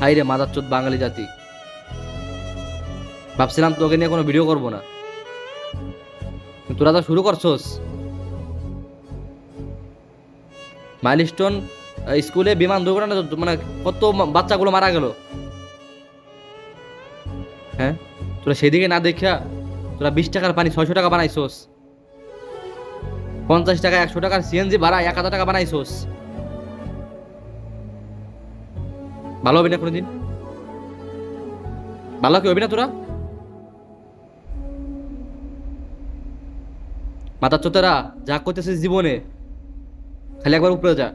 High রে মাদারচোদ বাঙালি জাতি, ভাবছিলাম তোকে নিয়ে কোনো ভিডিও করবো না, তোরা তো শুরু করছস। মাইলস্টোন স্কুলে বিমান দুর্ঘটনা, মানে কত বাচ্চাগুলো মারা গেল। হ্যাঁ, তোরা সেদিকে না দেখা তোরা 20 টাকার পানি 600 টাকা বানাইছোস, 50 টাকা 100 টাকার সিএনজি ভাড়া 1000 টাকা বানাইছোস। ভালো হবি না কোনোদিন, ভালো কি হবি না তোরা? মাথার চোতেরা যা করতেছিস জীবনে, খালি একবার উপরে যা,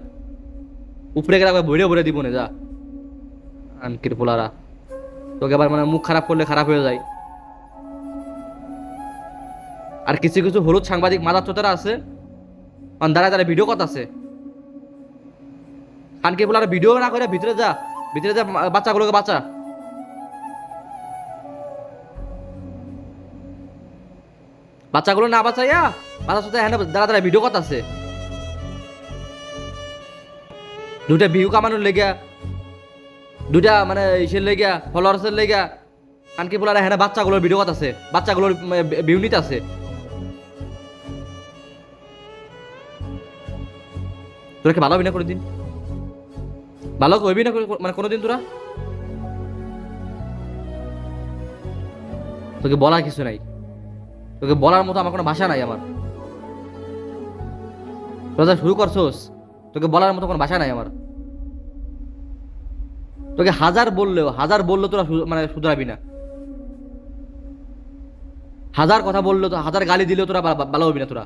উপরে গেলে একবার ভরে ভরে দিব না, যা আনকির পোলারা। তোকে আবার মানে মুখ খারাপ করলে খারাপ হয়ে যায়। আর কিছু কিছু হলুদ সাংবাদিক মাদার চোতেরা আছে, দাঁড়ায় দাঁড়ায় ভিডিও কথা আছে। আনকির পোলারা ভিডিও না করে ভিতরে যা, ভিতরে যা, বাচ্চাগুলোকে বাঁচা। বাচ্চাগুলো না বাঁচাইয়া মাদার চোতে হ্যাঁ দাঁড়া দাঁড়ায় ভিডিও কথা আছে। দুইটা ভিউ কামানোর লেগা, দুইটা মানে ইসের লেগা, ফলোয়ার্সের লেগা কানকি পোলারা হ্যাঁ বাচ্চাগুলোর ভিডিও কথা আছে, বাচ্চাগুলোর ভিউ নিতে আছে। তোরা কি ভালো হবি না কোনোদিন? ভালো হবি না মানে কোনোদিন তোরা? তোকে বলার কিছু নাই, তোকে বলার মতো আমার কোনো ভাষা নাই। আমার তোরা যা শুরু করছোস, তোকে বলার মতো কোনো ভাষা নাই আমার। তোকে হাজার বললেও তোরা মানে শুধরাবি না। হাজার কথা বললেও তো, হাজার গালি দিলেও তোরা ভালো হবি না তোরা।